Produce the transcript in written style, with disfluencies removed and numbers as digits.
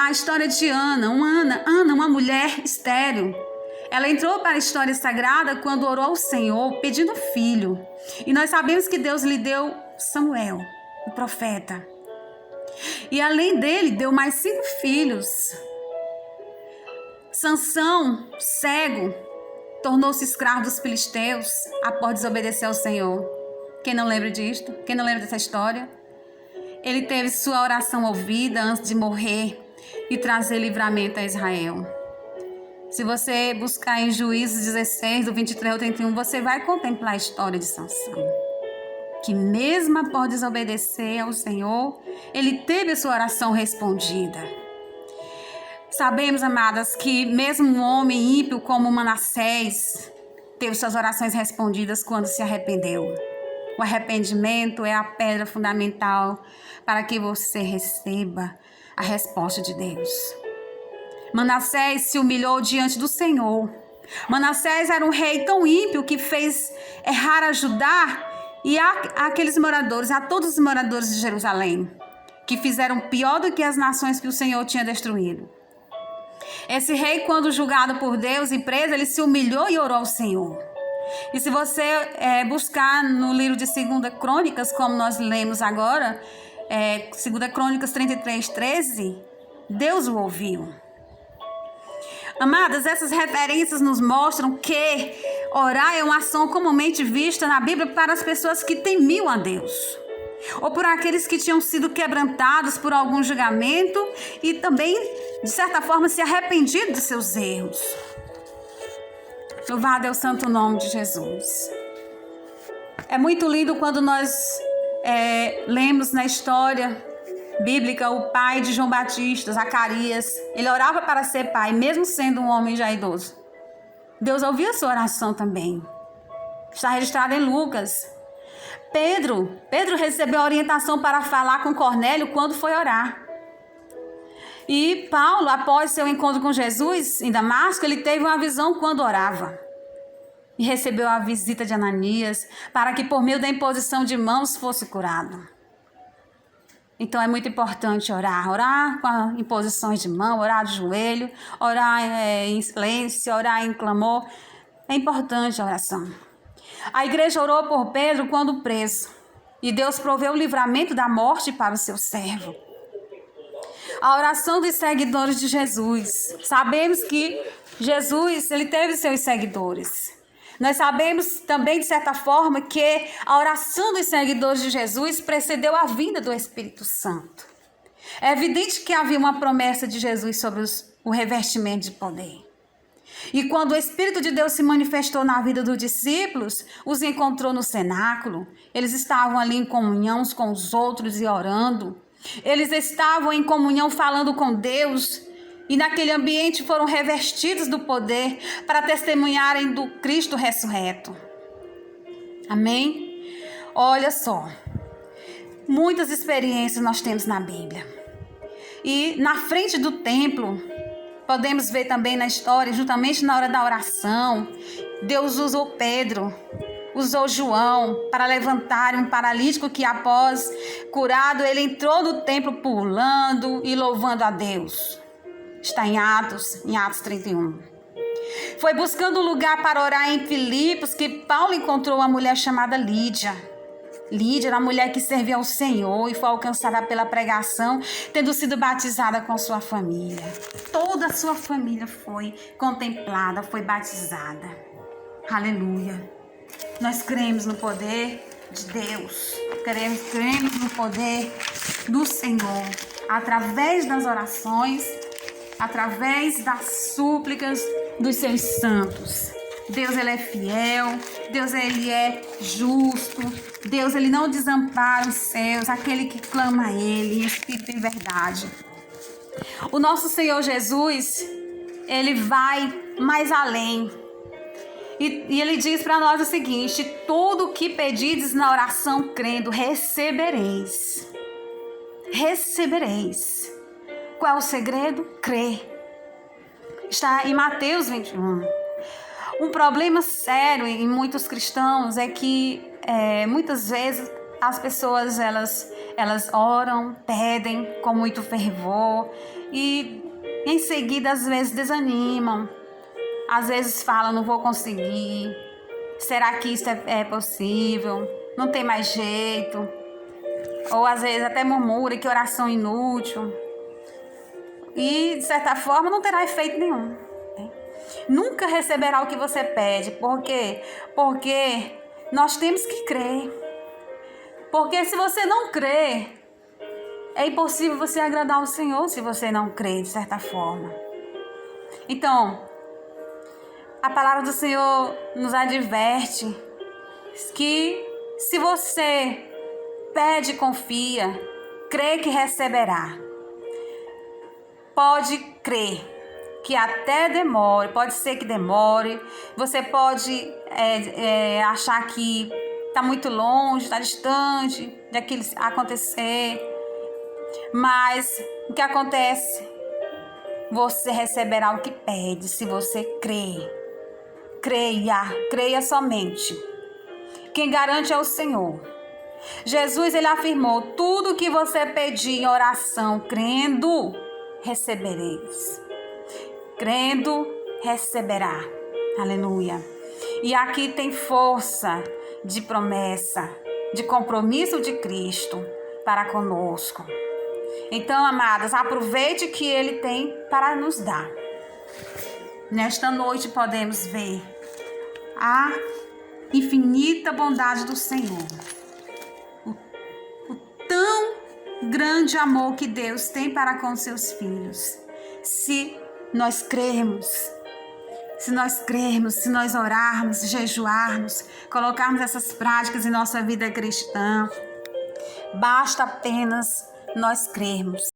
a história de Ana, uma mulher estéril. Ela entrou para a história sagrada quando orou ao Senhor pedindo filho. E nós sabemos que Deus lhe deu Samuel, o profeta. E além dele, deu mais 5 filhos. Sansão, cego, tornou-se escravo dos filisteus após desobedecer ao Senhor. Quem não lembra disto? Quem não lembra dessa história? Ele teve sua oração ouvida antes de morrer e trazer livramento a Israel. Se você buscar em Juízes 16, do 23 ao 31, você vai contemplar a história de Sansão. Que mesmo após desobedecer ao Senhor, ele teve a sua oração respondida. Sabemos, amadas, que mesmo um homem ímpio como Manassés teve suas orações respondidas quando se arrependeu. O arrependimento é a pedra fundamental para que você receba a resposta de Deus. Manassés se humilhou diante do Senhor. Manassés era um rei tão ímpio que fez errar a Judá e aqueles moradores, a todos os moradores de Jerusalém, que fizeram pior do que as nações que o Senhor tinha destruído. Esse rei, quando julgado por Deus e preso, ele se humilhou e orou ao Senhor. E se você buscar no livro de 2 Crônicas, como nós lemos agora, 2 Crônicas 33, 13, Deus o ouviu. Amadas, essas referências nos mostram que orar é uma ação comumente vista na Bíblia para as pessoas que temiam a Deus, ou por aqueles que tinham sido quebrantados por algum julgamento e também, de certa forma, se arrependido de seus erros. Louvado é o santo nome de Jesus. É muito lindo quando nós lemos na história bíblica o pai de João Batista, Zacarias. Ele orava para ser pai, mesmo sendo um homem já idoso. Deus ouviu a sua oração também. Está registrado em Lucas. Pedro recebeu a orientação para falar com Cornélio quando foi orar. E Paulo, após seu encontro com Jesus em Damasco, ele teve uma visão quando orava. E recebeu a visita de Ananias para que por meio da imposição de mãos fosse curado. Então é muito importante orar com imposições de mão, orar de joelho, orar em silêncio, orar em clamor. É importante a oração. A igreja orou por Pedro quando preso, e Deus proveu o livramento da morte para o seu servo. A oração dos seguidores de Jesus. Sabemos que Jesus, ele teve seus seguidores. Nós sabemos também, de certa forma, que a oração dos seguidores de Jesus precedeu a vinda do Espírito Santo. É evidente que havia uma promessa de Jesus sobre o revestimento de poder. E quando o Espírito de Deus se manifestou na vida dos discípulos, os encontrou no cenáculo. Eles estavam ali em comunhão uns com os outros e orando. Eles estavam em comunhão falando com Deus. E naquele ambiente foram revestidos do poder para testemunharem do Cristo ressurreto. Amém? Olha só. Muitas experiências nós temos na Bíblia. E na frente do templo, podemos ver também na história, justamente na hora da oração, Deus usou Pedro, usou João para levantar um paralítico que, após curado, ele entrou no templo pulando e louvando a Deus. Está em Atos 31. Foi buscando um lugar para orar em Filipos que Paulo encontrou uma mulher chamada Lídia. Lídia era a mulher que servia ao Senhor e foi alcançada pela pregação, tendo sido batizada com sua família. Toda a sua família foi contemplada, foi batizada. Aleluia. Nós cremos no poder de Deus. Cremos no poder do Senhor. Através das orações, através das súplicas dos seus santos. Deus, ele é fiel. Deus, ele é justo. Deus, ele não desampara os seus, aquele que clama a ele em espírito e verdade. O nosso Senhor Jesus, ele vai mais além. E ele diz para nós o seguinte: tudo o que pedides na oração crendo, recebereis. Recebereis. Qual é o segredo? Crer. Está em Mateus 21. Um problema sério em muitos cristãos é que muitas vezes as pessoas elas Elas oram, pedem com muito fervor e em seguida às vezes desanimam. Às vezes falam, não vou conseguir. Será que isso é possível? Não tem mais jeito. Ou às vezes até murmura que oração inútil. E de certa forma não terá efeito nenhum. Nunca receberá o que você pede. Por quê? Porque nós temos que crer. Porque se você não crê, é impossível você agradar ao Senhor se você não crê, de certa forma. Então, a palavra do Senhor nos adverte que se você pede e confia, crê que receberá. Pode crer que até demore, pode ser que demore, você pode achar que está muito longe, está distante de aquilo acontecer, mas o que acontece? Você receberá o que pede se você crer. Creia somente. Quem garante é o Senhor. Jesus, ele afirmou, tudo que você pedir em oração, crendo, recebereis. Crendo, receberá. Aleluia. E aqui tem força de promessa, de compromisso de Cristo para conosco. Então, amadas, aproveite o que ele tem para nos dar. Nesta noite podemos ver a infinita bondade do Senhor. O tão grande amor que Deus tem para com seus filhos. Se nós crermos, se nós orarmos, jejuarmos, colocarmos essas práticas em nossa vida cristã, basta apenas nós crermos.